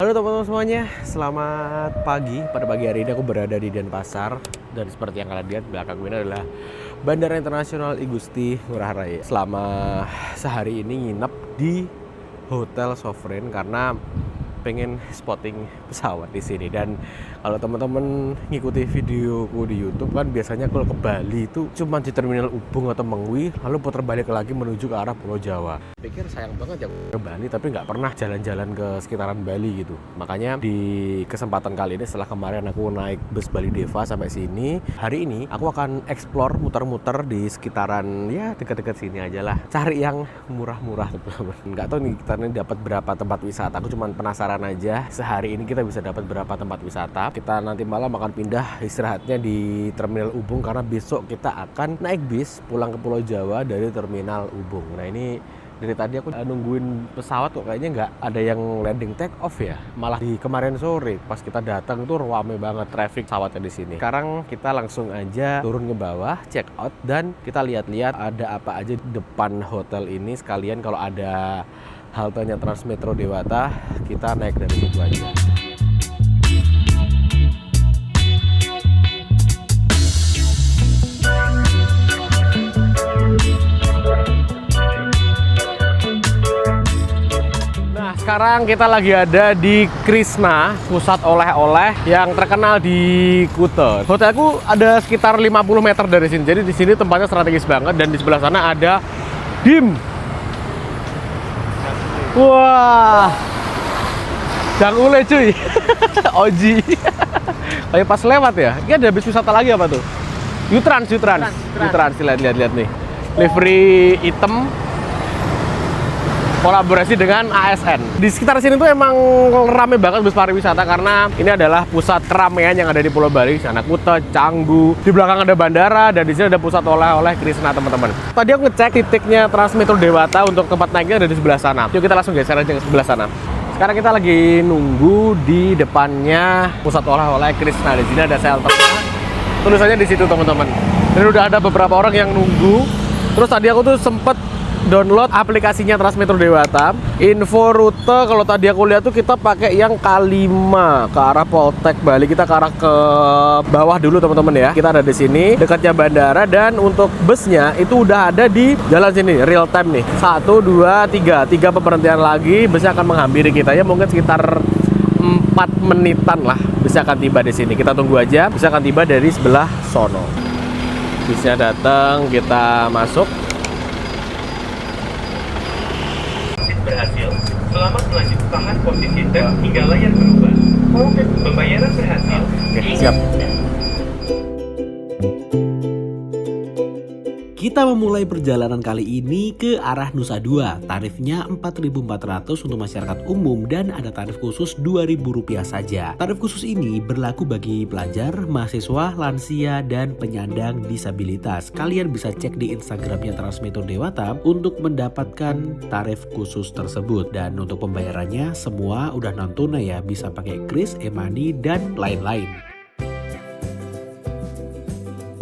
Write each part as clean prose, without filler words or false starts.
Halo teman-teman semuanya, selamat pagi. Pada pagi hari ini aku berada di Denpasar. Dan seperti yang kalian lihat, belakang ini adalah Bandara Internasional I Gusti Ngurah Rai. Selama sehari ini nginep di Hotel Sovereign karena pengen spotting pesawat di sini. Dan kalau teman-teman ngikuti videoku di YouTube kan biasanya kalau ke Bali itu cuma di Terminal Ubung atau Mengwi, lalu putar balik lagi menuju ke arah Pulau Jawa. Pikir sayang banget ya ke Bali tapi nggak pernah jalan-jalan ke sekitaran Bali gitu. Makanya di kesempatan kali ini setelah kemarin aku naik bus Bali Deva sampai sini, hari ini aku akan explore muter-muter di sekitaran ya dekat-dekat sini aja lah. Cari yang murah-murah teman-teman. Nggak tahu nih kita ini dapat berapa tempat wisata. Aku cuma penasaran aja sehari ini kita bisa dapat berapa tempat wisata. Kita nanti malam akan pindah istirahatnya di Terminal Ubung karena besok kita akan naik bis pulang ke Pulau Jawa dari Terminal Ubung. Nah ini dari tadi aku nungguin pesawat kok kayaknya nggak ada yang landing take off ya. Malah di kemarin sore pas kita datang tuh rame banget traffic pesawatnya di sini. Sekarang kita langsung aja turun ke bawah, check out dan kita lihat-lihat ada apa aja di depan hotel ini. Sekalian kalau ada haltenya Transmetro Dewata, kita naik dari situ aja. Nah, sekarang kita lagi ada di Krishna, pusat oleh-oleh yang terkenal di Kuta. Hotelku ada sekitar 50 meter dari sini. Jadi di sini tempatnya strategis banget dan di sebelah sana ada DIM. Wah, Jangule cuy. Oji. Kayak pas lewat ya. Ini ada bis wisata lagi apa tuh? Utrans. Lihat nih. Livery hitam kolaborasi dengan ASN. Di sekitar sini tuh emang rame banget bus pariwisata karena ini adalah pusat keramaian yang ada di Pulau Bali. Sana Kuta, Canggu, di belakang ada bandara dan di sini ada pusat oleh-oleh Krishna teman-teman. Tadi aku ngecek titiknya Transmetro Dewata untuk tempat naiknya ada di sebelah sana. Yuk kita langsung geser aja ke sebelah sana. Sekarang kita lagi nunggu di depannya pusat oleh-oleh Krishna. Di sini ada shelternya. Tulisannya di situ teman-teman. Dan udah ada beberapa orang yang nunggu. Terus tadi aku tuh sempet download aplikasinya Transmetro Dewata. Info rute kalau tadi aku lihat tuh kita pakai yang K5 ke arah Poltek Bali. Kita ke arah ke bawah dulu teman-teman ya. Kita ada di sini dekatnya bandara dan untuk busnya itu udah ada di jalan sini real time nih. 1 2 3 pemberhentian lagi busnya akan menghampiri kita ya mungkin sekitar 4 menitan lah busnya akan tiba di sini. Kita tunggu aja busnya akan tiba dari sebelah sono. Busnya datang, kita masuk. Berhasil. Selamat melanjutkan posisi dan hingga layar berubah. Pembayaran berhasil. Oke, siap. Kita memulai perjalanan kali ini ke arah Nusa Dua. Tarifnya Rp4.400 untuk masyarakat umum dan ada tarif khusus Rp2.000 saja. Tarif khusus ini berlaku bagi pelajar, mahasiswa, lansia, dan penyandang disabilitas. Kalian bisa cek di Instagramnya Transmetro Dewata untuk mendapatkan tarif khusus tersebut. Dan untuk pembayarannya semua udah non tunai ya, bisa pakai kris, e-money, dan lain-lain.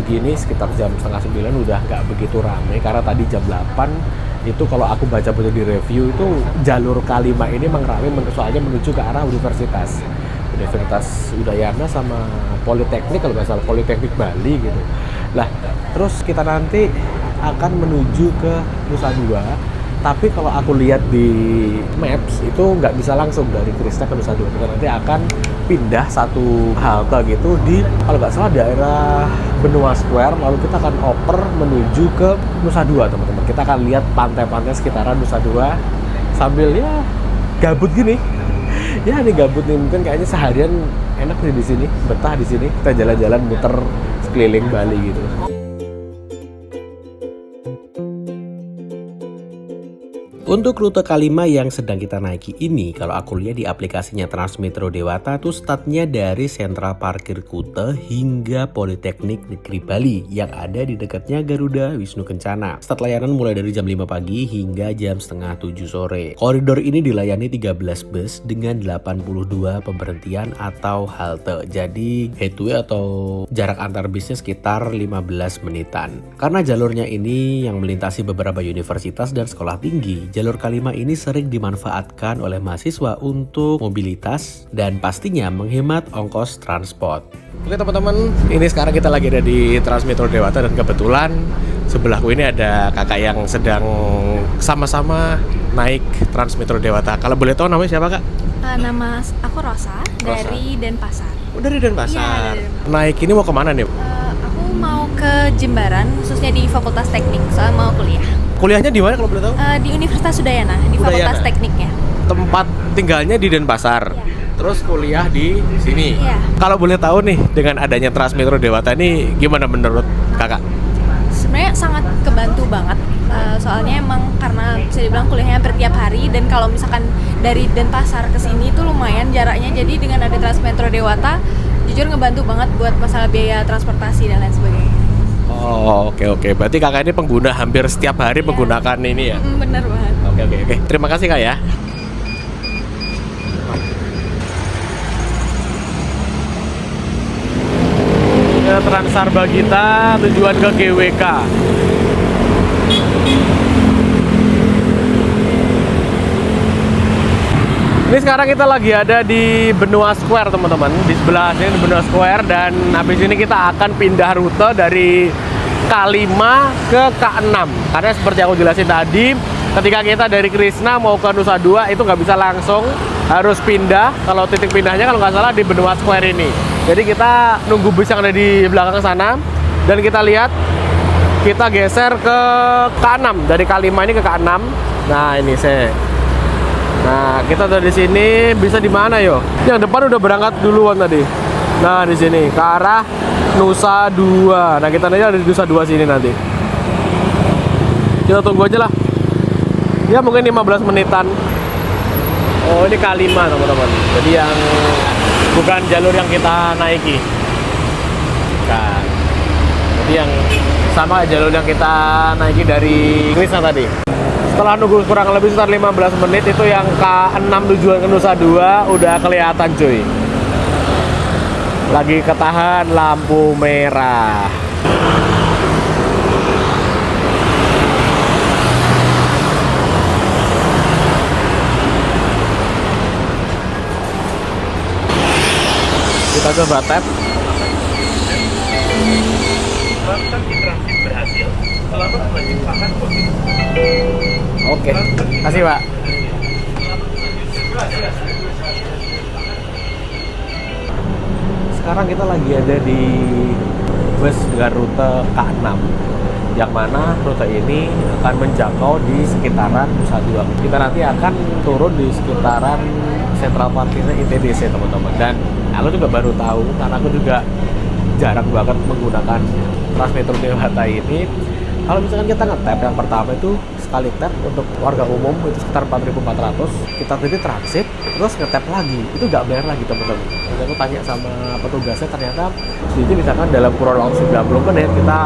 Gini sekitar jam setengah 9 udah nggak begitu rame karena tadi jam 8 itu kalau aku baca di review itu jalur K5 ini emang rame soalnya menuju ke arah Universitas Udayana sama Politeknik kalau nggak salah Politeknik Bali gitu. Lah terus kita nanti akan menuju ke Nusa Dua. Tapi kalau aku lihat di Maps itu nggak bisa langsung dari Krishna ke Nusa Dua. Kita nanti akan pindah satu halte gitu di kalau nggak salah daerah Benua Square. Lalu kita akan oper menuju ke Nusa Dua teman-teman. Kita akan lihat pantai-pantai sekitaran Nusa Dua sambil ya gabut gini. Ya ini gabut nih mungkin kayaknya seharian enak nih di sini, betah di sini. Kita jalan-jalan muter sekeliling Bali gitu. Untuk rute K5 yang sedang kita naiki ini, kalau aku lihat di aplikasinya Transmetro Dewata tuh startnya dari Sentral Parkir Kuta hingga Politeknik Negeri Bali yang ada di dekatnya Garuda Wisnu Kencana. Start layanan mulai dari jam 5 pagi hingga jam setengah 7 sore. Koridor ini dilayani 13 bus dengan 82 pemberhentian atau halte. Jadi headway atau jarak antar bisnya sekitar 15 menitan. Karena jalurnya ini yang melintasi beberapa universitas dan sekolah tinggi, jalur jalur K5 ini sering dimanfaatkan oleh mahasiswa untuk mobilitas dan pastinya menghemat ongkos transport. Oke teman-teman, ini sekarang kita lagi ada di Transmetro Dewata dan kebetulan sebelahku ini ada kakak yang sedang sama-sama naik Transmetro Dewata. Kalau boleh tahu namanya siapa kak? Nama aku Rosa, dari Denpasar. Oh dari Denpasar. Iya, dari Naik ini mau kemana nih? Aku mau ke Jembaran, khususnya di Fakultas Teknik, soalnya mau kuliah. Kuliahnya di mana kalau boleh tahu? Di Universitas Udayana, di Udayana. Fakultas Tekniknya. Tempat tinggalnya di Denpasar. Iya. Terus kuliah di sini. Iya. Kalau boleh tahu nih, dengan adanya Transmetro Dewata ini gimana menurut kakak? Sebenarnya sangat kebantu banget, soalnya emang karena bisa dibilang kuliahnya hampir tiap hari, dan kalau misalkan dari Denpasar ke sini tuh lumayan jaraknya, jadi dengan ada Transmetro Dewata, jujur ngebantu banget buat masalah biaya transportasi dan lain sebagainya. Oh oke. Berarti kakak ini pengguna hampir setiap hari menggunakan ini ya? Bener banget. Oke. Terima kasih kak ya. Ke Transarbagita tujuan ke GWK. Ini sekarang kita lagi ada di Benua Square teman-teman. Di sebelah sini Benua Square, dan habis ini kita akan pindah rute dari K5 ke K6. Karena seperti aku jelasin tadi, ketika kita dari Krishna mau ke Nusa Dua itu nggak bisa langsung, harus pindah. Kalau titik pindahnya kalau nggak salah di Benua Square ini. Jadi kita nunggu bus yang ada di belakang sana, dan kita lihat kita geser ke K6, dari K5 ini ke K6. Nah ini Nah, kita dari sini bisa di mana yo? Yang depan udah berangkat duluan tadi. Nah, di sini ke arah Nusa Dua. Nah, kita nanti ada di Nusa Dua sini nanti. Kita tunggu aja lah. Ya, mungkin 15 menitan. Oh, ini K5, teman-teman. Jadi yang bukan jalur yang kita naiki. Nah, jadi yang sama jalur yang kita naiki dari Krishna tadi. Setelah nunggu kurang lebih sekitar 15 menit, itu yang K6 tujuan ke Nusa Dua udah kelihatan cuy. Lagi ketahan lampu merah. Kita coba tap. Transaksi transit berhasil. Selamat melanjutkan posisi. Oke, kasih Pak. Sekarang kita lagi ada di bus dengan rute K6, yang mana rute ini akan menjangkau di sekitaran Nusa Dua. Kita nanti akan turun di sekitaran Central Parkirnya ITDC teman-teman. Dan aku juga baru tahu, karena aku juga jarang banget menggunakan Transmetro Dewata ini. Kalau misalkan kita nge-tap, yang pertama itu sekali tap untuk warga umum itu sekitar 4.400. Kita tadi transit, terus nge-tap lagi, itu nggak bayar lagi teman-teman. Jadi aku tanya sama petugasnya, ternyata jadi misalkan dalam kurun waktu 90 menit kita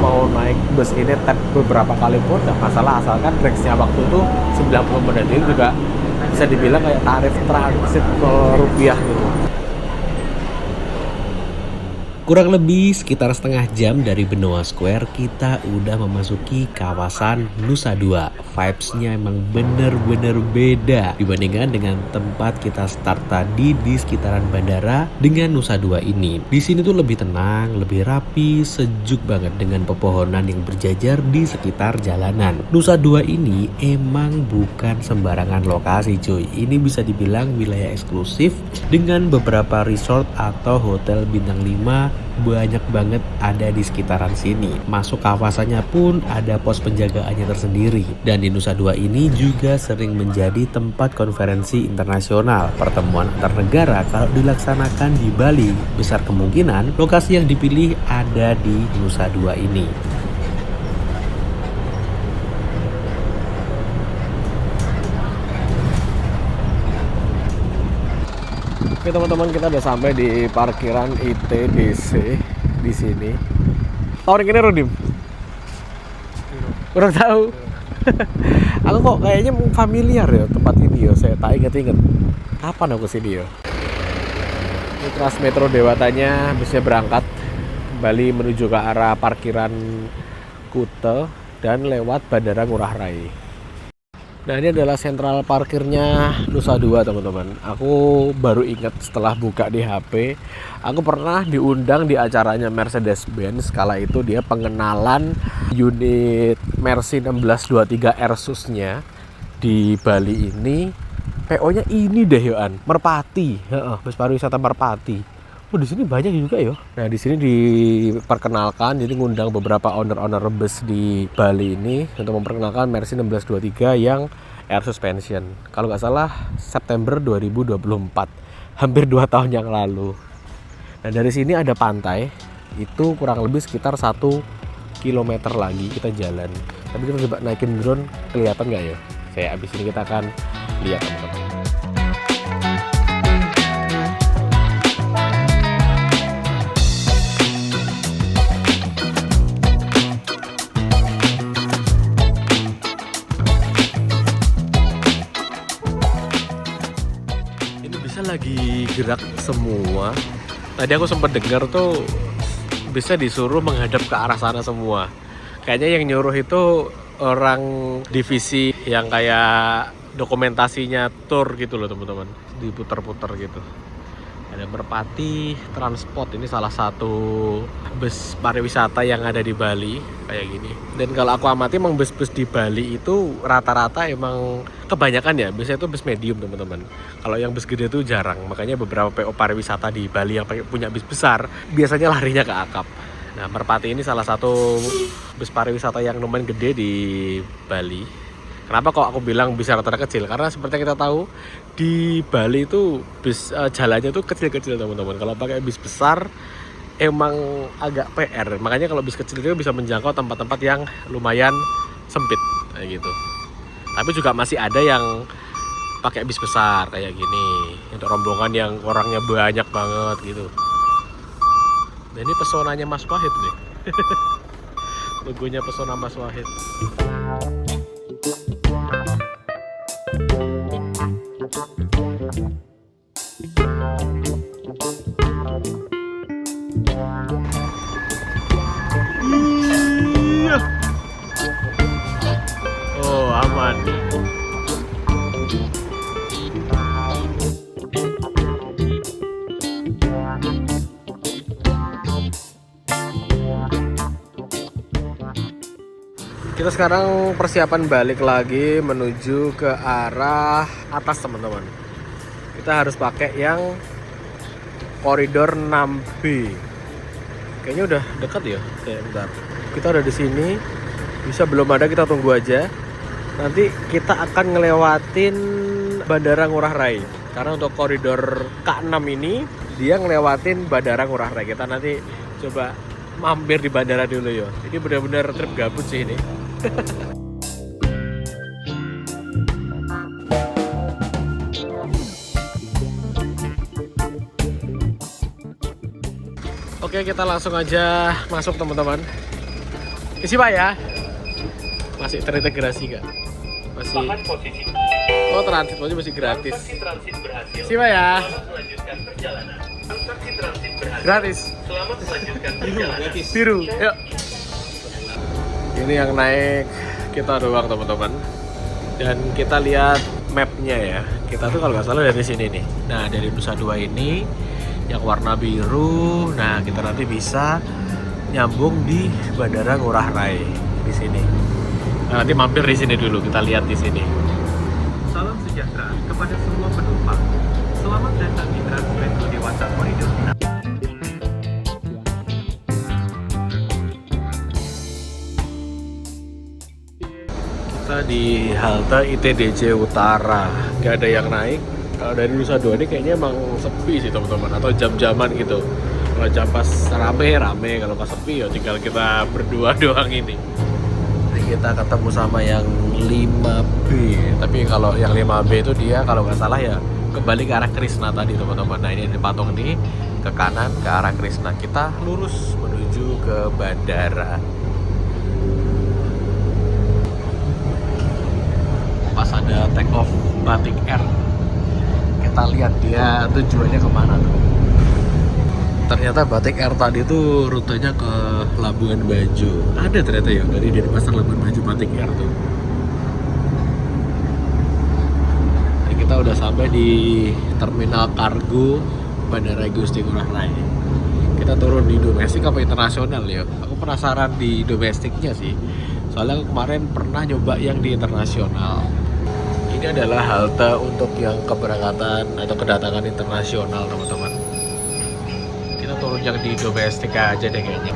mau naik bus ini tap beberapa kali pun nggak masalah, asalkan range-nya waktu itu 90 menit. Ini juga bisa dibilang kayak tarif transit rupiah gitu. Kurang lebih sekitar setengah jam dari Benua Square, kita udah memasuki kawasan Nusa Dua. Vibes-nya emang bener-bener beda dibandingkan dengan tempat kita start tadi di sekitaran bandara dengan Nusa Dua ini. Di sini tuh lebih tenang, lebih rapi, sejuk banget dengan pepohonan yang berjajar di sekitar jalanan. Nusa Dua ini emang bukan sembarangan lokasi cuy. Ini bisa dibilang wilayah eksklusif dengan beberapa resort atau hotel bintang 5 banyak banget ada di sekitaran sini. Masuk kawasannya pun ada pos penjagaannya tersendiri. Dan di Nusa Dua ini juga sering menjadi tempat konferensi internasional. Pertemuan antar negara kalau dilaksanakan di Bali, besar kemungkinan lokasi yang dipilih ada di Nusa Dua ini. Oke teman-teman, kita udah sampai di parkiran ITDC di sini. Tahun ini Rudim? Kurang tahu. Aku kok kayaknya familiar ya tempat ini ya. Saya tak inget-inget. Kapan aku sini ya? Ini Transmetro Dewatanya busnya berangkat kembali menuju ke arah parkiran Kuta dan lewat Bandara Ngurah Rai. Nah ini adalah sentral parkirnya Nusa Dua teman-teman. Aku baru ingat setelah buka di HP, aku pernah diundang di acaranya Mercedes-Benz. Kala itu dia pengenalan unit Mercy 1623 Ursus-nya di Bali ini. PO-nya ini deh Yohan, Merpati, bus pariwisata Merpati. Oh di sini banyak juga ya. Nah di sini diperkenalkan, jadi ngundang beberapa owner-owner bus di Bali ini untuk memperkenalkan Mercy 1623 yang Air Suspension. Kalau nggak salah September 2024, hampir 2 tahun yang lalu. Nah dari sini ada pantai, itu kurang lebih sekitar 1 kilometer lagi kita jalan. Tapi kita coba naikin drone, kelihatan nggak ya? Saya abis ini kita akan lihat teman-teman. Lagi gerak semua. Tadi aku sempat dengar tuh bisa disuruh menghadap ke arah sana semua. Kayaknya yang nyuruh itu orang divisi yang kayak dokumentasinya tour gitu loh teman-teman, diputar-putar gitu. Ada Merpati Transport, ini salah satu bus pariwisata yang ada di Bali kayak gini. Dan kalau aku amati emang bus-bus di Bali itu rata-rata emang kebanyakan ya biasanya itu bus medium teman-teman. Kalau yang bus gede itu jarang, makanya beberapa PO pariwisata di Bali yang punya bus besar biasanya larinya ke akap. Nah Merpati ini salah satu bus pariwisata yang lumayan gede di Bali. Kenapa kok aku bilang bisa rata-rata kecil? Karena seperti yang kita tahu di Bali itu bis jalannya tuh kecil-kecil teman-teman. Kalau pakai bis besar emang agak PR. Makanya kalau bis kecil itu bisa menjangkau tempat-tempat yang lumayan sempit kayak gitu. Tapi juga masih ada yang pakai bis besar kayak gini untuk rombongan yang orangnya banyak banget gitu. Dan ini pesonanya Mas Wahid nih. Logonya pesona Mas Wahid. Oh aman. Kita sekarang persiapan balik lagi menuju ke arah atas teman-teman. Kita harus pakai yang koridor 6B. Kayaknya udah dekat ya. Kayak bentar. Kita udah di sini. Bisa belum ada, kita tunggu aja. Nanti kita akan ngelewatin Bandara Ngurah Rai. Karena untuk koridor K6 ini dia ngelewatin Bandara Ngurah Rai. Kita nanti coba mampir di bandara dulu ya. Ini benar-benar trip gabut sih ini. Oke, kita langsung aja masuk teman-teman. Isi Pak ya. Masih terintegrasi gak? Masih. Oh, transit masih gratis. Transit berhasil. Isi Pak ya. Selamat melanjutkan perjalanan. Transaksi transit berhasil. Gratis. Selamat melanjutkan perjalanan. Biru. Yuk. Ini yang naik kita doang teman-teman. Dan kita lihat mapnya ya. Kita tuh kalau nggak salah dari sini nih. Nah dari Nusa Dua ini yang warna biru. Nah kita nanti bisa nyambung di Bandara Ngurah Rai di sini. Nah, nanti mampir di sini dulu. Kita lihat di sini. Salam sejahtera kepada semua penumpang. Selamat datang di Transmetro Dewata Koridor 6. Kita di halte ITDC Utara, nggak ada yang naik. Kalau dari Nusa Dua ini kayaknya emang sepi sih teman-teman, atau jam-jaman gitu. Kalau jam pas rame, kalau pas sepi ya tinggal kita berdua doang ini. Jadi kita ketemu sama yang 5B, tapi kalau yang 5B itu dia kalau nggak salah ya kembali ke arah Krishna tadi teman-teman. Nah ini di patung ini ke kanan ke arah Krishna, kita lurus menuju ke bandara. Pas ada take off Batik Air, kita lihat dia tujuannya kemana tuh. Ternyata Batik Air tadi tuh rutenya ke Labuan Bajo. Ada ternyata ya dari Denpasar Labuan Bajo Batik Air tuh. kita udah sampai di terminal kargo Bandara Igusti Ngurah Rai. Kita turun di domestik apa internasional ya? Aku penasaran di domestiknya sih. Soalnya aku kemarin pernah nyoba yang di internasional. Ini adalah halte untuk yang keberangkatan atau kedatangan internasional, teman-teman. Kita turun yang di domestik aja deh kayaknya.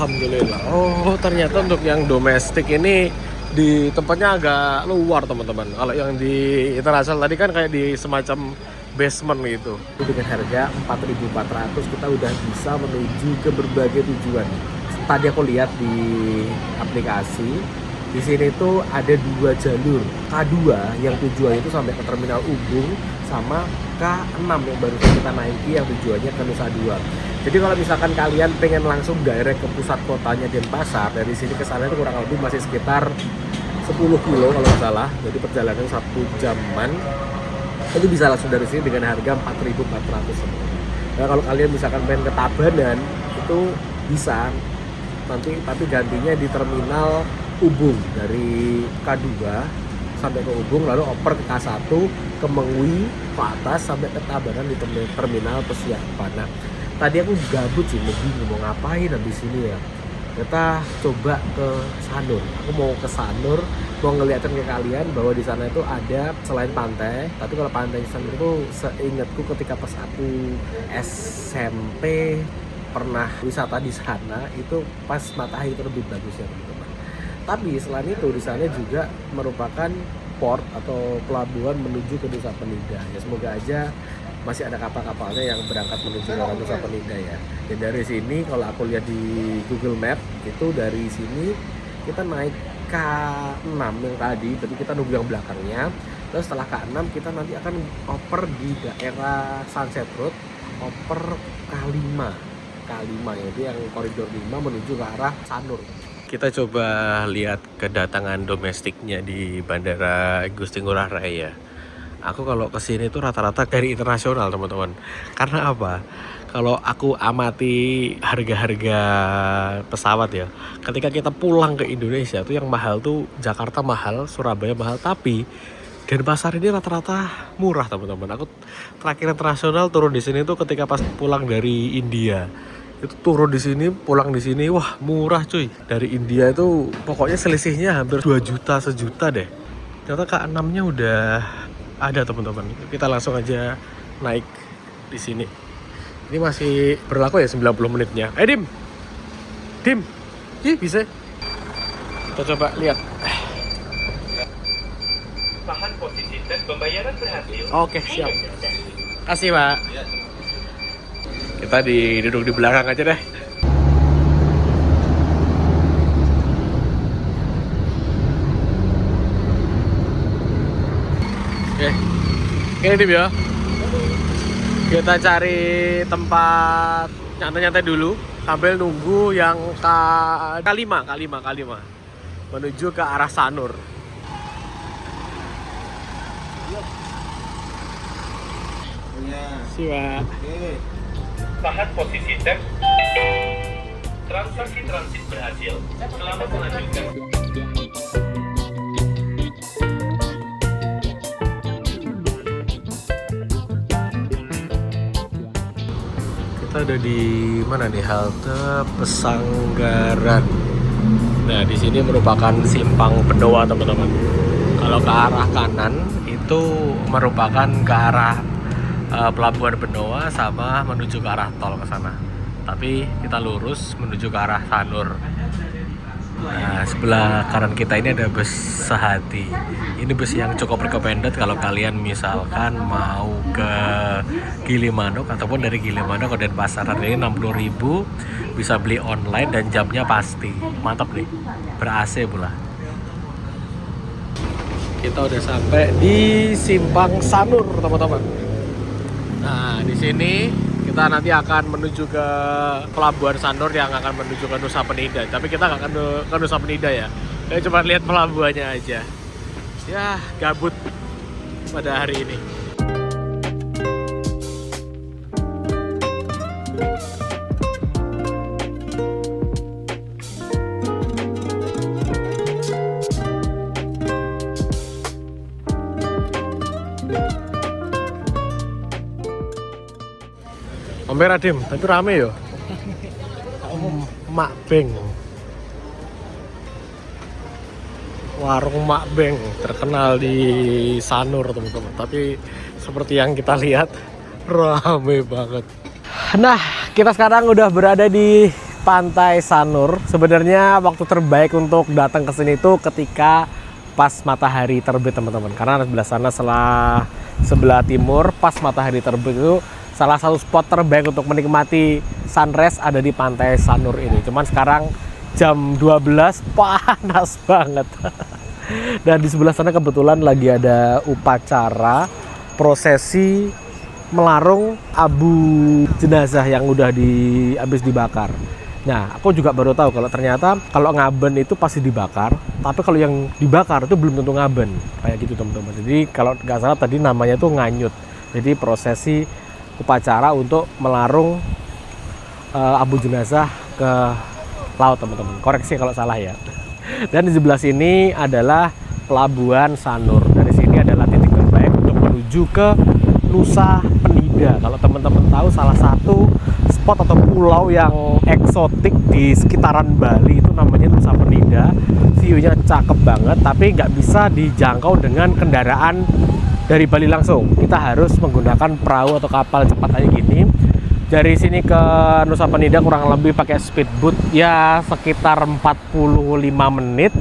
Alhamdulillah. Oh, ternyata untuk yang domestik ini di tempatnya agak luar, teman-teman. Kalau yang di internasional tadi kan kayak di semacam basement gitu. Dengan harga 4.400 kita udah bisa menuju ke berbagai tujuan. Tadi aku lihat di aplikasi, di sini tuh ada 2 jalur. K2 yang tujuannya itu sampai ke Terminal Ubung, sama K6 yang baru kita naiki yang tujuannya ke Nusa Dua. Jadi kalau misalkan kalian pengen langsung direct ke pusat kotanya Denpasar, dari sini ke sana itu kurang lebih masih sekitar 10 kilo kalau nggak salah. Jadi perjalanan 1 jaman. Itu bisa langsung dari sini dengan harga 4.400. Nah kalau kalian misalkan pengen ke Tabanan itu bisa nanti, tapi gantinya di Terminal Ubung dari K2 sampai ke Ubung, lalu oper ke K1 ke Mengwi ke atas sampai ke Tabanan di Terminal Persiapan. Nah tadi aku gabut sih, bingung mau ngapain habis sini ya. Kita coba ke Sanur. Aku mau ke Sanur, mau ngeliatin ke kalian bahwa di sana itu ada selain pantai. Tapi kalau pantai Sanur itu seingatku ketika pas aku SMP pernah wisata di sana, itu pas matahari terbit bagusnya, teman-teman. Tapi selain itu di sana juga merupakan port atau pelabuhan menuju ke Nusa Penida. Ya semoga aja masih ada kapal-kapalnya yang berangkat menuju ke Nusa Penida ya. Dan dari sini kalau aku lihat di Google Map itu dari sini kita naik K6 yang tadi, berarti kita nunggu yang belakangnya. Terus setelah K6 kita nanti akan oper di daerah Sunset Road, oper K5 yaitu yang koridor 5 menuju ke arah Sanur. Kita coba lihat kedatangan domestiknya di Bandara Igusti Ngurah Rai ya. Aku kalau kesini tuh rata-rata dari internasional, teman-teman. Karena apa? Kalau aku amati harga-harga pesawat ya, ketika kita pulang ke Indonesia tuh yang mahal tuh Jakarta mahal, Surabaya mahal, tapi Denpasar ini rata-rata murah, teman-teman. Aku terakhir internasional turun di sini tuh ketika pas pulang dari India. Itu turun di sini, pulang di sini, wah murah cuy. Dari India itu pokoknya selisihnya hampir 2 juta, sejuta deh. Ternyata K6-nya udah ada, teman-teman. Kita langsung aja naik di sini. Ini masih berlaku ya 90 menitnya. Dim, bisa. Kita coba lihat. Tahan posisi dan pembayaran berhasil. Oke, siap. Kasih, Pak. Kita duduk di belakang aja deh. Oke, ini Dim ya. Kita cari tempat nyantai-nyantai dulu sambil nunggu yang K5 menuju ke arah Sanur. Siap. Tahan posisi dan transaksi transit berhasil. Selamat melanjutkan. Kita ada di mana nih, halte Pesanggaran. Nah di sini merupakan simpang Benoa, teman-teman. Kalau ke arah kanan itu merupakan ke arah Pelabuhan Benoa sama menuju ke arah tol ke sana. Tapi kita lurus menuju ke arah Sanur. Nah sebelah kanan kita ini ada bus Sehati. Ini bus yang cukup recommended kalau kalian misalkan mau ke Gilimanuk ataupun dari Gilimanuk ke Denpasar. Harganya 60.000, bisa beli online dan jamnya pasti. Mantap nih, ber-AC pula. Kita udah sampai di simpang Sanur, teman-teman. Nah di sini kita nanti akan menuju ke Pelabuhan Sanur yang akan menuju ke Nusa Penida. Tapi kita nggak akan ke Nusa Penida ya. Kita cuma lihat pelabuhannya aja. Ya gabut pada hari ini. Kamera dim, tapi rame yo. Mak Beng. Warung Mak Beng terkenal di Sanur teman-teman. Tapi seperti yang kita lihat rame banget. Nah, kita sekarang udah berada di Pantai Sanur. Sebenarnya waktu terbaik untuk datang ke sini itu ketika pas matahari terbit teman-teman. Karena sebelah sana sebelah timur pas matahari terbit itu salah satu spot terbaik untuk menikmati sunrise ada di Pantai Sanur ini. Cuman sekarang jam 12 panas banget. Dan di sebelah sana kebetulan lagi ada upacara prosesi melarung abu jenazah yang udah habis dibakar. Nah, aku juga baru tahu kalau ternyata kalau ngaben itu pasti dibakar, tapi kalau yang dibakar itu belum tentu ngaben. Kayak gitu teman-teman. Jadi kalau nggak salah tadi namanya tuh nganyut. Jadi prosesi upacara untuk melarung abu jenazah ke laut teman-teman. Koreksi kalau salah ya. Dan di sebelah sini adalah Pelabuhan Sanur. Dari sini adalah titik terbaik untuk menuju ke Nusa Penida. Kalau teman-teman tahu salah satu spot atau pulau yang eksotik di sekitaran Bali itu namanya Nusa Penida. View-nya cakep banget, tapi nggak bisa dijangkau dengan kendaraan dari Bali langsung. Kita harus menggunakan perahu atau kapal cepat kayak gini. Dari sini ke Nusa Penida kurang lebih pakai speedboat ya sekitar 45 menit.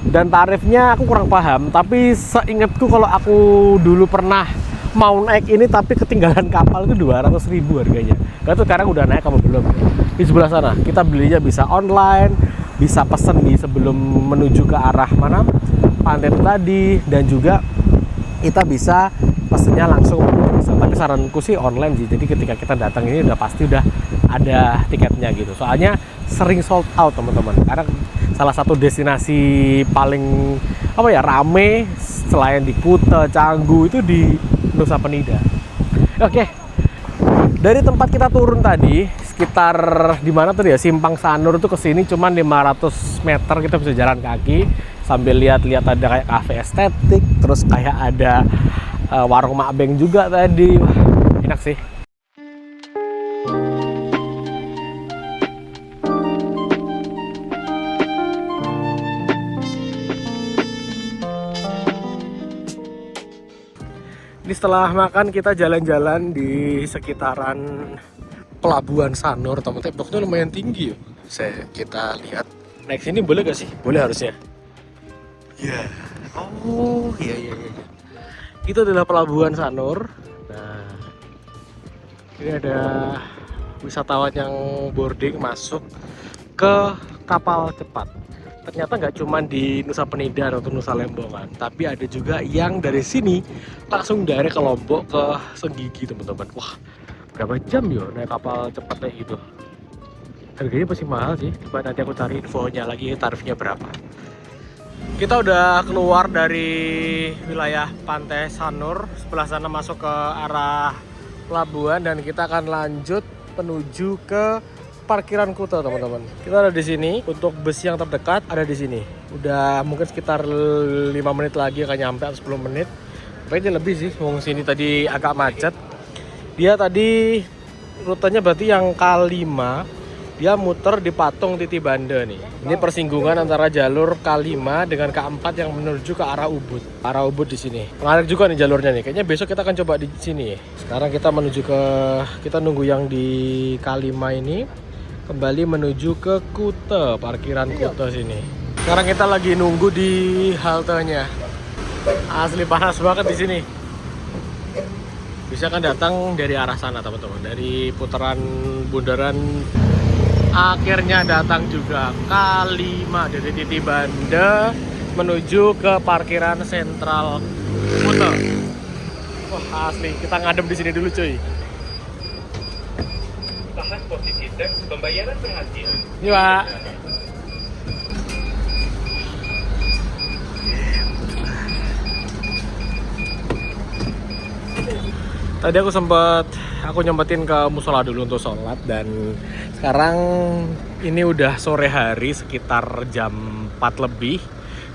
Dan tarifnya aku kurang paham, tapi seingatku kalau aku dulu pernah mau naik ini tapi ketinggalan kapal itu 200.000 harganya. Gak tahu sekarang udah naik apa belum. Di sebelah sana kita belinya bisa online, bisa pesen di sebelum menuju ke arah mana pantai itu tadi, dan juga kita bisa pesennya langsung. Tapi saranku sih online sih. Jadi ketika kita datang ini udah pasti udah ada tiketnya gitu. Soalnya sering sold out teman-teman. Karena salah satu destinasi paling rame selain di Kuta, Canggu itu di Nusa Penida. Oke. Dari tempat kita turun tadi sekitar di mana tuh ya, Simpang Sanur itu ke sini cuma 500 meter, kita bisa jalan kaki sambil lihat-lihat ada kayak kafe estetik, terus kayak ada warung Mak Beng juga tadi. Wah, enak sih. Ini setelah makan kita jalan-jalan di sekitaran Pelabuhan Sanur, teman-teman. Temboknya lumayan tinggi ya. Kita lihat. Naik sini boleh gak sih? Boleh harusnya. Ya. Oh, iya. Itu adalah Pelabuhan Sanur. Nah, ini ada wisatawan yang boarding masuk ke kapal cepat. Ternyata nggak cuma di Nusa Penida atau Nusa Lembongan, tapi ada juga yang dari sini langsung dari ke Lombok ke Senggigi teman-teman. Wah, berapa jam yo naik kapal cepat kayak gitu? Harganya pasti mahal sih. Coba nanti aku cari infonya lagi, tarifnya berapa. Kita udah keluar dari wilayah Pantai Sanur, sebelah sana masuk ke arah pelabuhan, dan kita akan lanjut menuju ke parkiran Kuta teman-teman. Kita ada di sini. Untuk bus yang terdekat ada di sini. Udah mungkin sekitar 5 menit lagi akan nyampe, atau 10 menit. Kayaknya lebih sih. Wong sini tadi agak macet. Dia tadi rutenya berarti yang K5. Dia muter di Patung Titi Banda nih. Ini persinggungan antara jalur K5 dengan K4 yang menuju ke arah Ubud. Arah Ubud di sini. Menarik juga nih jalurnya nih. Kayaknya besok kita akan coba di sini. Sekarang kita menuju kita nunggu yang di K5 ini. Kembali menuju ke Kuta, parkiran Kuta sini. Sekarang kita lagi nunggu di haltenya. Asli panas banget di sini. Bisa kan datang dari arah sana teman-teman, dari putaran bundaran. Akhirnya datang juga K5 dari Titi Banda menuju ke parkiran sentral Kuta. Wah, asli kita ngadem di sini dulu cuy. Tahan posisi dan pembayaran berhasil. Iya, Pak. Tadi aku nyempetin ke musola dulu untuk sholat, dan sekarang ini udah sore hari sekitar jam 4 lebih.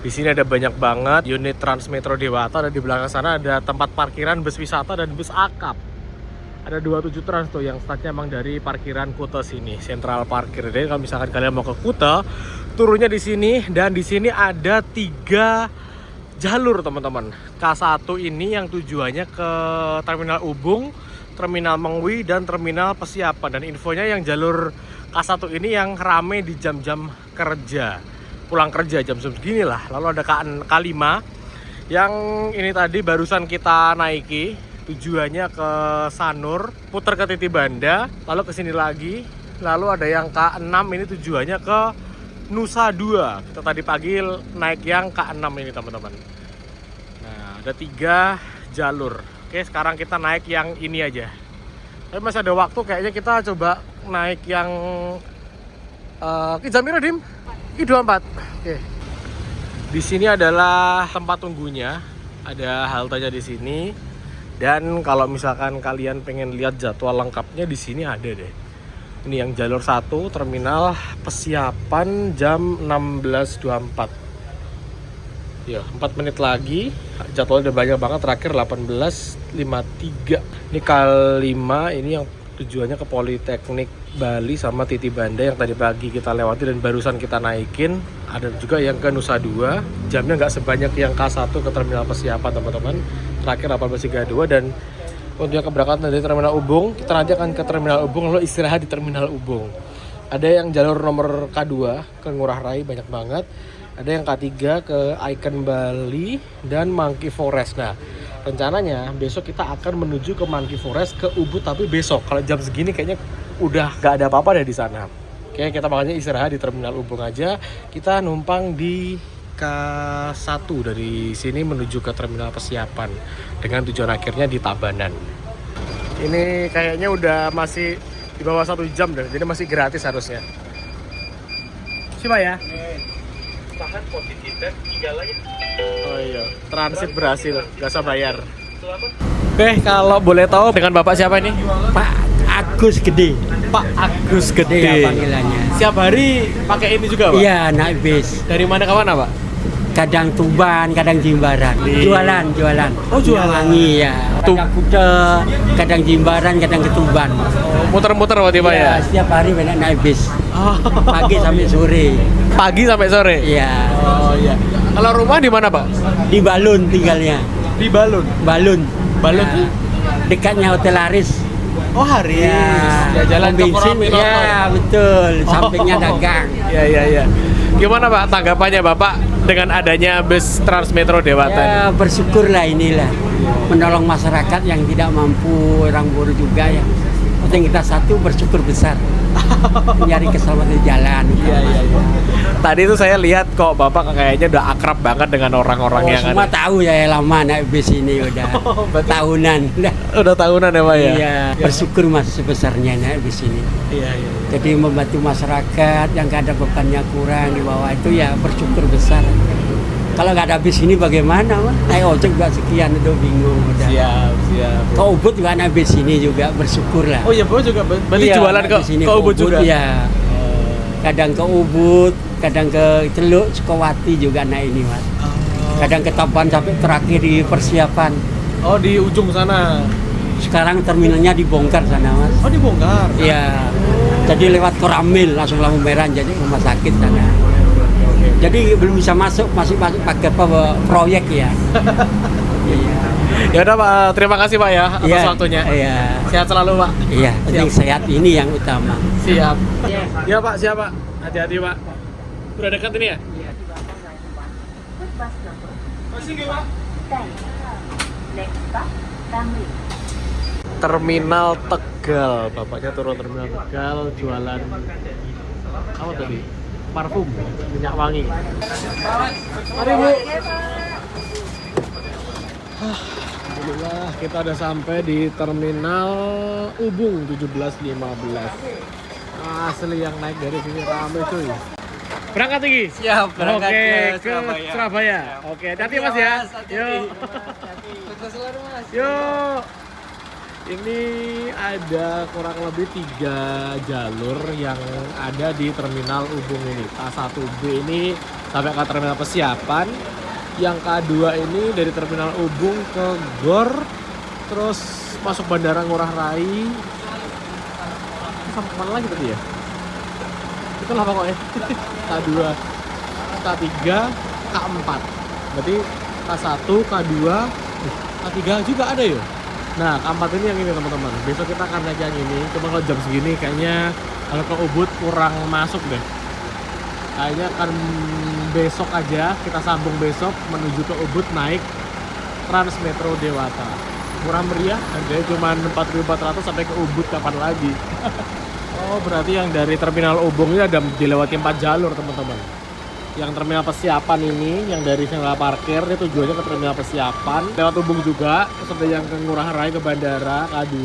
Di sini ada banyak banget unit Transmetro Dewata, dan di belakang sana ada tempat parkiran bus wisata dan bus akap. Ada 27 Trans tuh yang startnya emang dari parkiran Kuta sini, sentral parkir. Jadi kalau misalkan kalian mau ke Kuta, turunnya di sini, dan di sini ada 3 jalur teman-teman. K1 ini yang tujuannya ke Terminal Ubung, Terminal Mengwi, dan Terminal Persiapan. Dan infonya yang jalur K1 ini yang rame di jam-jam kerja, pulang kerja jam segini lah. Lalu ada K5 yang ini tadi barusan kita naiki, tujuannya ke Sanur, putar ke Titi Banda, lalu ke sini lagi. Lalu ada yang K6 ini tujuannya ke Nusa Dua. Kita tadi pagi naik yang K6 ini teman-teman. Nah, ada 3 jalur. Oke, sekarang kita naik yang ini aja. Tapi masih ada waktu, kayaknya kita coba naik yang Kijamiro Dim, I24. Oke. Di sini adalah tempat tunggunya. Ada haltenya di sini. Dan kalau misalkan kalian pengen lihat jadwal lengkapnya di sini ada deh. Ini yang jalur 1 Terminal Persiapan jam 16.24. Ya, 4 menit lagi. Jadwalnya udah banyak banget, terakhir 18.53. Ini K5 ini yang tujuannya ke Politeknik Bali sama Titi Banda yang tadi pagi kita lewati dan barusan kita naikin. Ada juga yang ke Nusa Dua. Jamnya nggak sebanyak yang K1 ke Terminal Persiapan teman-teman. Terakhir 18.32. Dan untuk yang keberangkatan dari Terminal Ubung, kita nanti akan ke Terminal Ubung lalu istirahat di Terminal Ubung. Ada yang jalur nomor K2 ke Ngurah Rai, banyak banget. Ada yang K3 ke Icon Bali dan Monkey Forest. Nah, rencananya besok kita akan menuju ke Monkey Forest ke Ubud, tapi besok. Kalau jam segini kayaknya udah gak ada apa-apa deh di sana. Oke, kita makanya istirahat di Terminal Ubung aja. Kita numpang di K1 dari sini menuju ke Terminal Persiapan dengan tujuan akhirnya di Tabanan. Ini kayaknya udah masih di bawah 1 jam deh, jadi masih gratis harusnya. Coba ya. Tahan posisi dan tinggal aja. Oh iya, transit berhasil, gak usah bayar. Oke, kalau boleh tahu dengan Bapak siapa ini? Pak Agus Gede. Pak Agus Iya Gede. panggilannya. Siap hari pakai ini juga, Pak? Iya, naik bis. Dari mana ke mana, Pak? Kadang Tuban, kadang Jimbaran. Jualan. Oh, jualan. Wangi ya. Kadang Kuta, kadang Jimbaran, kadang ke Tuban. Oh, muter-muter berarti, Pak ya? Iya, setiap hari banyak naik bis. Oh. Pagi sampai sore. Pagi sampai sore? Iya. Oh iya. Kalau rumah di mana, Pak? Di Balun tinggalnya. Di Balun. Balun. Balun Ya. tuh? Dekatnya Hotel Aris. Oh, Haris. Ya, Jalan bensin. Cokro Ya, betul. Sampingnya dagang. Iya. Gimana, Pak, tanggapannya Bapak dengan adanya bus Transmetro Dewata? Ya, bersyukurlah inilah. Menolong masyarakat yang tidak mampu, orang buruh juga ya. Penting kita satu bersyukur besar. Mencari keselamatan jalan. Iya. Tadi itu saya lihat kok Bapak kayaknya udah akrab banget dengan orang-orang yang semua ada. tahu ya lama naik bis ini udah tahunan. Udah tahunan ya, Pak ya? Iya, bersyukur mas sebesarnya naik bis ini. Iya. Jadi membantu masyarakat yang gak ada bebannya kurang di bawah itu ya bersyukur besar. Kalau nggak ada bis ini bagaimana mas? Naik ojek juga sekian itu bingung udah. Siap. Ke Ubud juga naik bis ini juga bersyukur lah. Oh iya, Bapak juga berarti Iya, jualan naik bis ini ke Ubud juga? Iya. Kadang ke Ubud, kadang ke Celuk, Sukawati juga naik ini mas. Kadang ke Taban sampai terakhir di Persiapan. Oh, di ujung sana. Sekarang terminalnya dibongkar sana mas. Oh, dibongkar. Iya. Jadi lewat Koramil langsung lampu merah jadi rumah sakit sana. Jadi belum bisa masuk, masih pakai proyek ya. Iya. Ya udah, Pak, terima kasih, Pak ya atas Iya, waktunya. Iya. Sehat selalu, Pak. Iya, penting sehat ini yang utama. Siap. Ya, Pak, siap, Pak. Hati-hati, Pak. Udah dekat ini ya? Masih nggak, Pak? Terminal Tegal. Bapaknya turun Terminal Tegal jualan apa tadi? Parfum, minyak wangi. Mari, Bu. Alhamdulillah kita udah sampai di Terminal Ubung 1715. Asli yang naik dari sini rame cuy. Berangkat tinggi? Siap, berangkat ke Surabaya. Oke, hati-hati Mas ya. Yuk. Yuk. Ini ada kurang lebih 3 jalur yang ada di Terminal Ubung ini. K1B ini sampai ke Terminal Persiapan. Yang K2 ini dari Terminal Ubung ke Gor, terus masuk Bandara Ngurah Rai. Sampai kemana lagi tadi ya? Itulah pokoknya. K2, K3, K4. Berarti K1, K2, K3 juga ada ya? Nah, K4 ini yang ini teman-teman. Besok kita akan naik yang ini. Cuma kalau jam segini kayaknya kalau ke Ubud kurang masuk deh. Kayaknya akan besok aja, kita sambung besok menuju ke Ubud naik Trans Metro Dewata. Murah meriah, harganya cuma 4.400 sampai ke Ubud kapan lagi. Oh, berarti yang dari Terminal Ubung ini ada dilewati 4 jalur teman-teman. Yang terminal persiapan ini, yang dari sentra parkir, dia tujuannya ke terminal persiapan. Lewat Ubung juga, terus ada yang ke Ngurah Rai ke bandara, K2.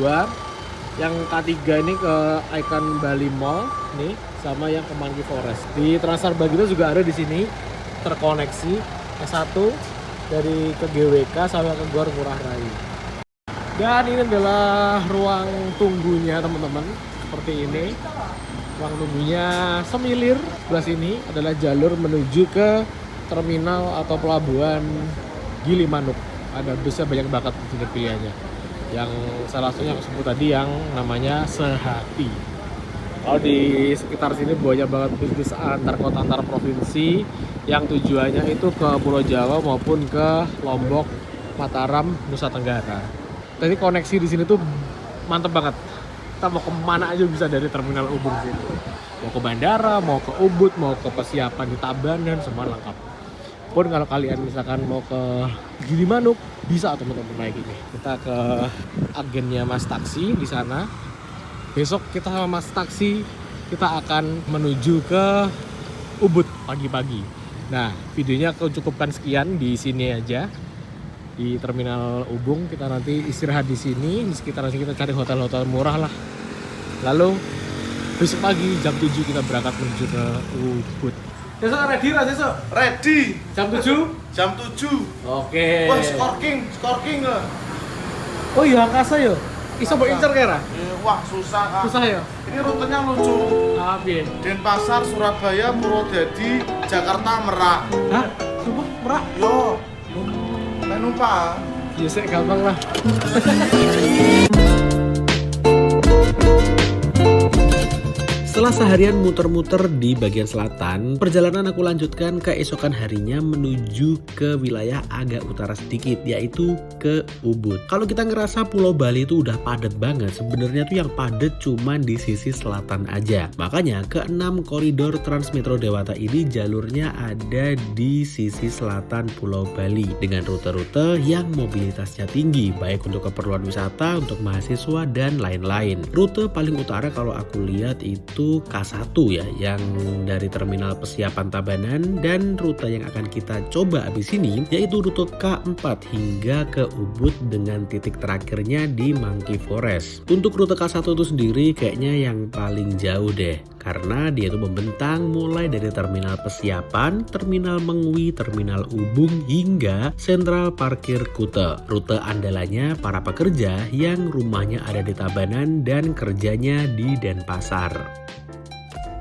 Yang K3 ini ke Icon Bali Mall, nih, sama yang ke Monkey Forest. Di Transar Bagito juga ada di sini, terkoneksi. S1 dari ke GWK sama ke Gor Ngurah Rai. Dan ini adalah ruang tunggunya teman-teman, seperti ini. Ruang tunggunya semilir. Sebelah sini adalah jalur menuju ke terminal atau pelabuhan Gilimanuk. Ada busnya banyak banget di sini pilihannya. Yang salah satunya aku sebut tadi yang namanya Sehati. Kalau di sekitar sini banyak banget bis antar kota antar provinsi yang tujuannya itu ke Pulau Jawa maupun ke Lombok, Mataram, Nusa Tenggara. Jadi koneksi di sini tuh mantep banget. Kita mau kemana aja bisa dari terminal Ubung sini. Mau ke bandara, mau ke Ubud, mau ke persiapan di Tabanan, semua lengkap. Pun kalau kalian misalkan mau ke Gilimanuk, bisa teman-teman naik ini. Kita ke agennya Mas Taksi di sana. Besok kita sama Mas Taksi kita akan menuju ke Ubud pagi-pagi. Nah, videonya aku cukupkan sekian di sini aja. Di terminal Ubung kita nanti istirahat di sini, di sekitar sini kita cari hotel-hotel murah lah. Lalu besok pagi jam 7 kita berangkat menuju ke Ubud. Besok ready lah besok? Ready. Jam 7? Jam 7. Oke. Wah, skorking lah. Oh iya, angkasa ya? Iso mbok incer kira? Wah, susah Kak. Susah ya? Ini rutenya lucu. Piye? Denpasar, Surabaya, Purwodadi, Jakarta, Merak. Hah? Sumpah Merak? Yo. Numpak. Ya sih gampang lah. Setelah seharian muter-muter di bagian selatan, perjalanan aku lanjutkan keesokan harinya menuju ke wilayah agak utara sedikit, yaitu ke Ubud. Kalau kita ngerasa Pulau Bali itu udah padat banget, sebenarnya tuh yang padat cuman di sisi selatan aja. Makanya ke-6 koridor Trans Metro Dewata ini jalurnya ada di sisi selatan Pulau Bali dengan rute-rute yang mobilitasnya tinggi, baik untuk keperluan wisata, untuk mahasiswa dan lain-lain. Rute paling utara kalau aku lihat itu K1 ya, yang dari terminal persiapan Tabanan, dan rute yang akan kita coba abis ini yaitu rute K4 hingga ke Ubud dengan titik terakhirnya di Monkey Forest. Untuk rute K1 itu sendiri kayaknya yang paling jauh deh, karena dia itu membentang mulai dari terminal persiapan, terminal Mengwi, terminal Ubung hingga sentral parkir Kute. Rute andalannya para pekerja yang rumahnya ada di Tabanan dan kerjanya di Denpasar.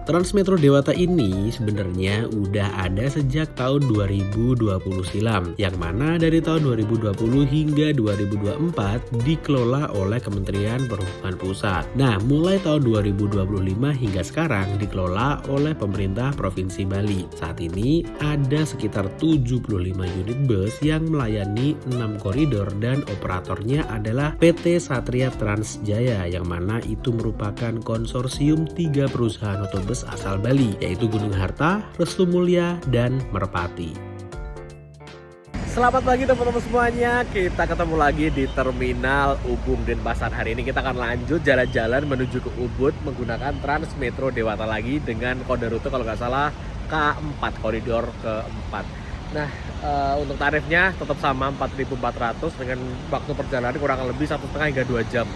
Trans Metro Dewata ini sebenarnya udah ada sejak tahun 2020 silam, yang mana dari tahun 2020 hingga 2024 dikelola oleh Kementerian Perhubungan Pusat. Nah, mulai tahun 2025 hingga sekarang dikelola oleh pemerintah Provinsi Bali. Saat ini ada sekitar 75 unit bus yang melayani 6 koridor dan operatornya adalah PT Satria Trans Jaya, yang mana itu merupakan konsorsium 3 perusahaan otobus asal Bali, yaitu Gunung Harta, Restu Mulia, dan Merpati. Selamat pagi teman-teman semuanya, kita ketemu lagi di Terminal Ubung Denpasar. Hari ini kita akan lanjut jalan-jalan menuju ke Ubud menggunakan Trans Metro Dewata lagi dengan kode rute kalau nggak salah K4, koridor ke-4. Nah, untuk tarifnya tetap sama 4.400 dengan waktu perjalanan kurang lebih 1,5 hingga 2 jam.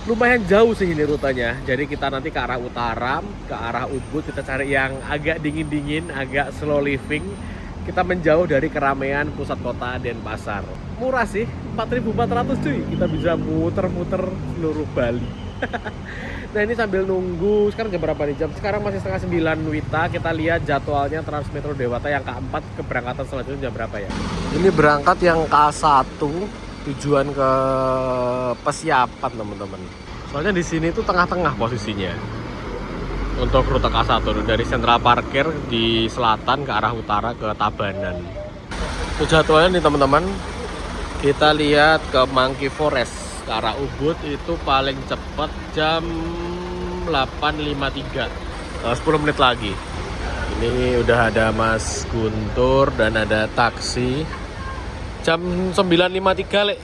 Lumayan jauh sih ini rutenya, jadi kita nanti ke arah utara, ke arah Ubud, kita cari yang agak dingin-dingin, agak slow living. Kita menjauh dari keramaian pusat kota Denpasar. Murah sih, 4.400 cuy, kita bisa muter-muter seluruh Bali. Nah, ini sambil nunggu, sekarang jam berapa nih? Sekarang masih setengah 9 Wita. Kita lihat jadwalnya Trans Metro Dewata yang K4 keberangkatan selanjutnya jam berapa ya. Ini berangkat yang K1 tujuan ke Persiapan teman-teman. Soalnya di sini tuh tengah-tengah posisinya untuk rute K1 dari sentral parkir di selatan ke arah utara ke Tabanan. Itu jadwalnya nih teman-teman. Kita lihat ke Monkey Forest ke arah Ubud itu paling cepat jam 8.53, 10 menit lagi. Ini udah ada Mas Guntur dan ada taksi. Jam 9.53 Lek.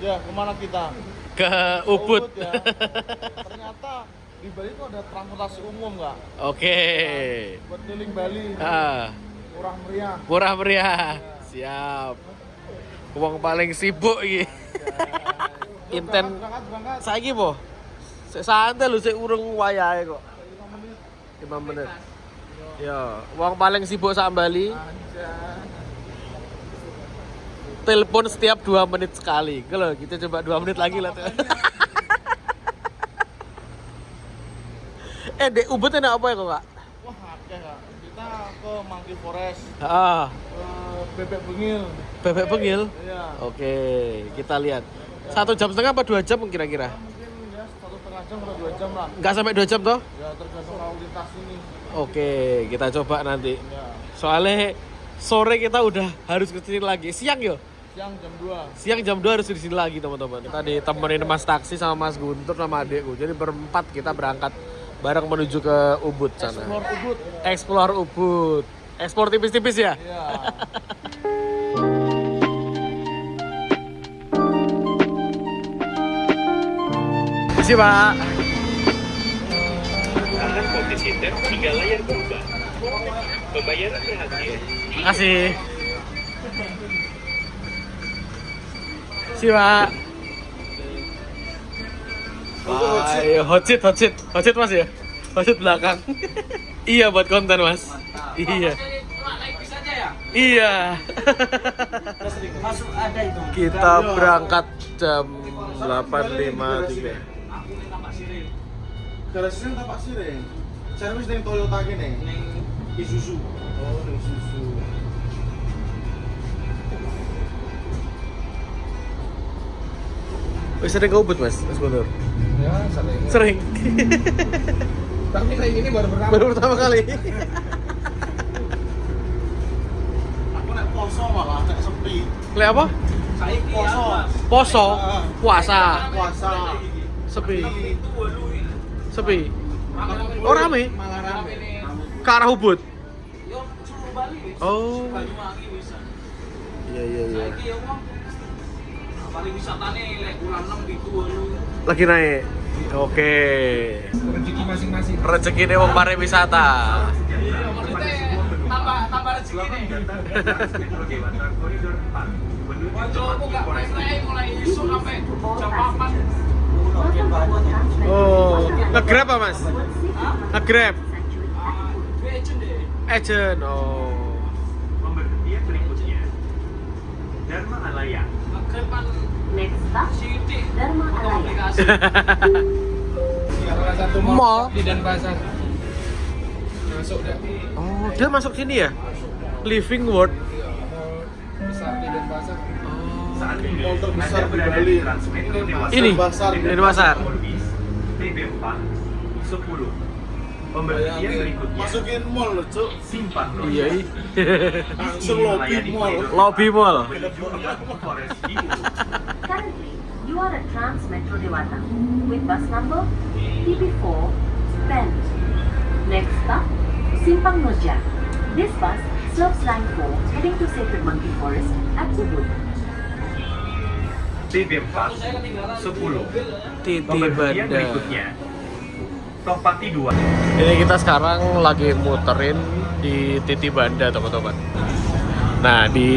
Ya, kemana kita? Ke Ubud. Ya. Ternyata di Bali itu ada transportasi umum nggak? Oke. Buat keliling Bali. Murah meriah. Murah meriah. Siap. Uang paling sibuk iki. Inten Berangkat. saiki po. Sik santai lho, sik urung wayahe kok. 5 menit. Ya, uang paling sibuk sak Bali. Telepon setiap 2 menit sekali. Kalau kita coba 2 menit lagi lah. Dek Ubud enak apa ya kok, Kak? Wah, akeh Kak. Kita ke Monkey Forest, Ah, ke Bebek Bengil. Bebek Bengil. Iya. Oke, kita lihat. 1 jam setengah apa 2 jam kira-kira? Mungkin ya 1,5 jam atau 2 jam lah. Nggak sampai 2 jam toh? Ya tergantung lalu lintas ini. Oke, kita coba nanti. Ya. Soalnya sore kita udah harus ke sini lagi. Siang yo. Siang jam 2. Siang jam 2 harus di sini lagi, teman-teman. Kita ditemenin Mas taksi sama Mas Guntur sama adekku. Jadi berempat kita berangkat bareng menuju ke Ubud sana. Explore Ubud. Explore Ubud. Ekspor tipis-tipis ya? Iya. Terima kasih, Pak. Akan kompetitor 3 layar berubah. Pembayaran berhasil. Terima kasih. Si Pak. Ayo, hot seat Mas ya? Hot seat belakang. Iya buat konten Mas. Iya. Iya. Masuk ada itu. Kita berangkat jam 8.53. Garasinya tapak sireng. Servis ning Toyota kene. Ning Isuzu. Oh, ning Susu. Wis sering ke Ubud Mas Guntur? Ya, sering. Sering. Tapi kayak gini baru pertama. Baru pertama kali. Aku nek poso malah nek sepi. Lihat apa? Saiki Poso. Poso, puasa, Puasa. sepi. Sepi. Oh rame? Malah rame. Ke arah Ubud. Yo suruh Bali. Oh. Banyuwangi bisa. Iya. Saiki yo wong paling wisatane lek bulan 6 gitu lho. Lagi naik. Oke. Rezeki masing-masing. Rezeki nih wong pariwisata. Tambah rezeki nih. Metro Dewata Koridor 4 menuju Wajo tempat buka informasi. press mulai isu sampai jam 4. Oh, nge-grab apa Mas? Nge-grab. Agent deh. Agent. Oh. Pemberhentian berikutnya Dharma Alaya. Agreman Next stop, Siti. Dharma Alaya. Aplikasi. Salah satu Mall di Denpasar. Masuk dah. Oh, dia masuk sini ya? Living World. Besar di Denpasar. Saat ini Mall terbesar Anda di berada Bali. di Transmetro Dewata Ini Denpasar. Denpasar. nomor bis TB4 10. Pemberhentian berikutnya Masukin mall loh, Cuk. Simpang Road. Iya. Langsung lobby mall. Lobby mall. menuju Monkey Forest di Ubud. Currently, you are at Trans Metro Dewata with bus number TP4 10. Next stop, Simpang Noja. This bus serves line 4 heading to Sacred Monkey Forest at Ubud. TB4 10. Titi Pemberhentian Banda. berikutnya Topati 2. Ini kita sekarang lagi muterin di Titi Banda, teman-teman. Nah, di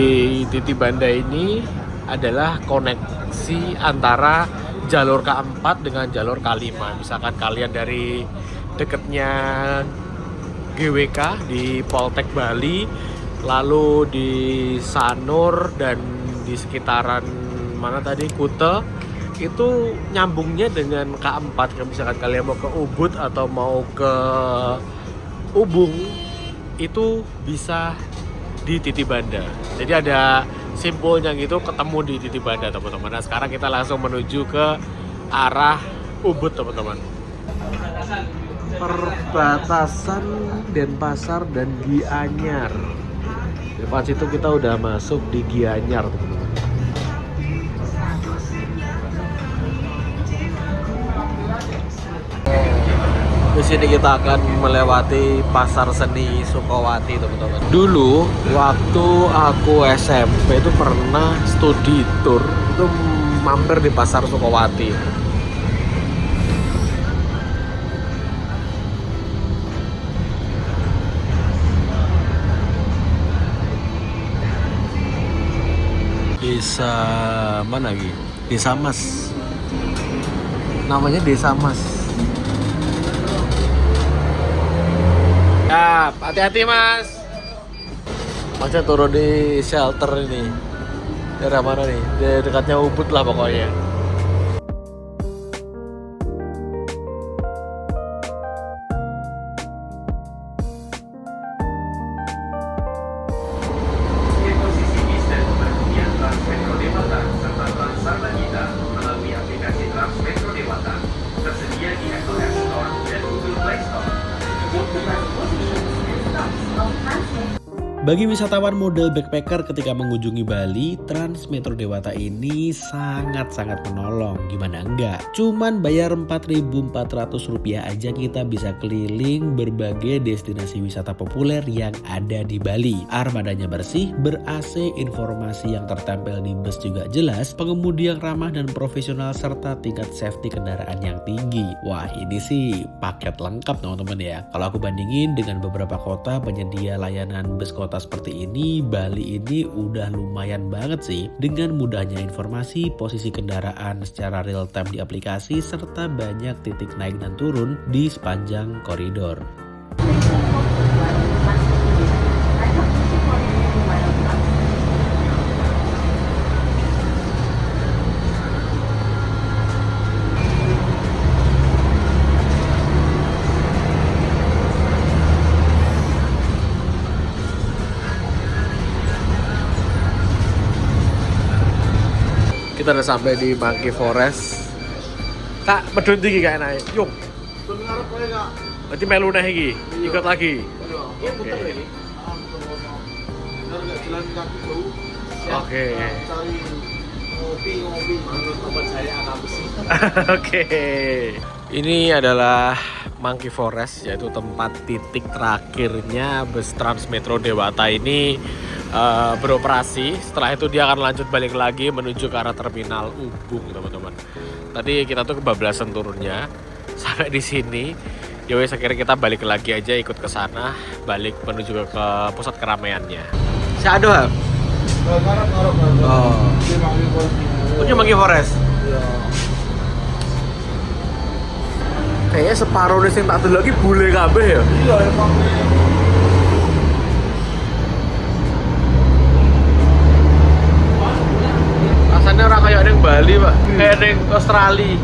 Titi Banda ini adalah koneksi antara jalur K4 dengan jalur K5. Misalkan kalian dari deketnya GWK di Poltek Bali, lalu di Sanur dan di sekitaran mana tadi Kute, itu nyambungnya dengan K4. Kalau misalkan kalian mau ke Ubud atau mau ke Ubung, itu bisa di Titi Banda. Jadi ada simpulnya gitu ketemu di Titi Banda teman-teman. Nah sekarang kita langsung menuju ke arah Ubud teman-teman. Perbatasan Denpasar dan Gianyar. Depan situ kita udah masuk di Gianyar teman-teman. Di sini kita akan melewati Pasar Seni Sukowati teman-teman. Dulu waktu aku SMP itu pernah studi tour itu mampir di Pasar Sukowati. Desa mana lagi? Desa Mas. Namanya Desa Mas. Ya, hati-hati Mas. Masnya turun di shelter ini. Daerah mana nih? Di dekatnya Ubud lah pokoknya. Di posisi bis dan pemberhentian Transmetro Dewata serta Transarnagita melalui aplikasi Transmetro Dewata tersedia di Apple App Store dan Google Play Store. Bagi wisatawan model backpacker ketika mengunjungi Bali, Transmetro Dewata ini sangat-sangat menolong. Gimana enggak? Cuman bayar Rp4.400 aja kita bisa keliling berbagai destinasi wisata populer yang ada di Bali. Armadanya bersih, ber-AC, informasi yang tertempel di bus juga jelas, pengemudi yang ramah dan profesional, serta tingkat safety kendaraan yang tinggi. Wah, ini sih paket lengkap teman-teman ya. Kalau aku bandingin dengan beberapa kota penyedia layanan bus kota seperti ini, Bali ini udah lumayan banget sih. Dengan mudahnya informasi, posisi kendaraan secara real time di aplikasi, serta banyak titik naik dan turun di sepanjang koridor. Kita udah sampai di Monkey Forest. Kak, medun tinggi kayak naik. Yuk. Ngarep kowe enggak? Berarti melu naik iki. Ikut lagi. Iya, puter lagi. Benar enggak jalan kaki dulu. Oke. Cari ngopi. Tempat saya anak besi. Oke. Ini adalah Monkey Forest, yaitu tempat titik terakhirnya bus Transmetro Dewata ini beroperasi. Setelah itu dia akan lanjut balik lagi menuju ke arah terminal Ubung teman-teman. Tadi kita tuh kebablasan turunnya sampai di sini. Ya wes akhirnya kita balik lagi aja, ikut ke sana, balik menuju ke pusat keramaiannya. Shadow Hub. Ngarep. Oh. Di Monkey Forest. Punya Monkey Forest. Iya. Kayaknya separuh nih sing tak dulu lagi bule kabeh ya. Iya, emang. Rasanya orang kayak yang Bali, Pak. Kayak yang Australia.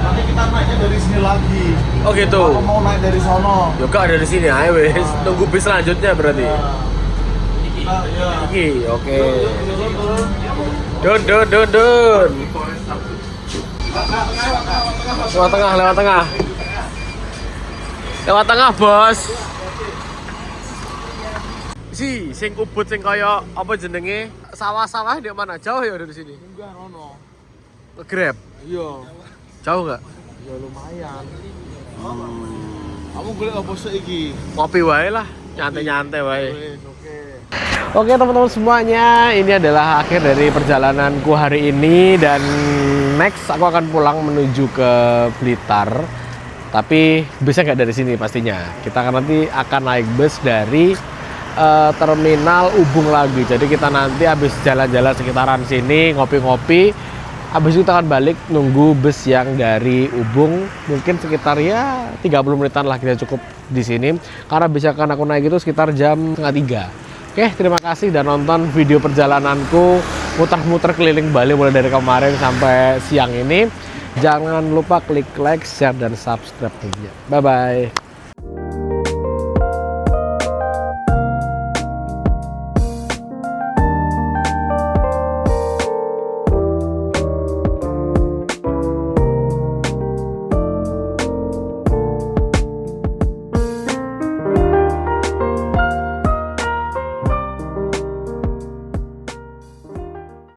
Nanti kita naiknya dari sini lagi. Oh gitu. Kalau mau naik dari sono. Yoga ada di sini ayo wes. Tunggu bis selanjutnya berarti. Nah, iya. Iki, oke. Turun. Don. Lewat tengah, Bos. Sing Ubud sing kaya apa jenenge? Sawah-sawah di mana? Jauh ya dari sini? Enggak, nono. Grab. Iya. Jauh nggak? Ya lumayan. Kamu golek apa sih iki? Ngopi wae lah, nyantai-nyantai wae. Wes, oke. Oke teman-teman semuanya, ini adalah akhir dari perjalananku hari ini dan next aku akan pulang menuju ke Blitar. Tapi busnya nggak dari sini pastinya. Kita nanti akan naik bus dari terminal Ubung lagi. Jadi kita nanti habis jalan-jalan sekitaran sini, ngopi-ngopi. Habis itu kita akan balik nunggu bus yang dari Ubung. Mungkin sekitar ya 30 menitan lah kita cukup di sini. Karena bisa kan aku naik itu sekitar jam 2:30. Oke, terima kasih dan nonton video perjalananku muter-muter keliling Bali mulai dari kemarin sampai siang ini. Jangan lupa klik like, share, dan subscribe-nya. Bye-bye.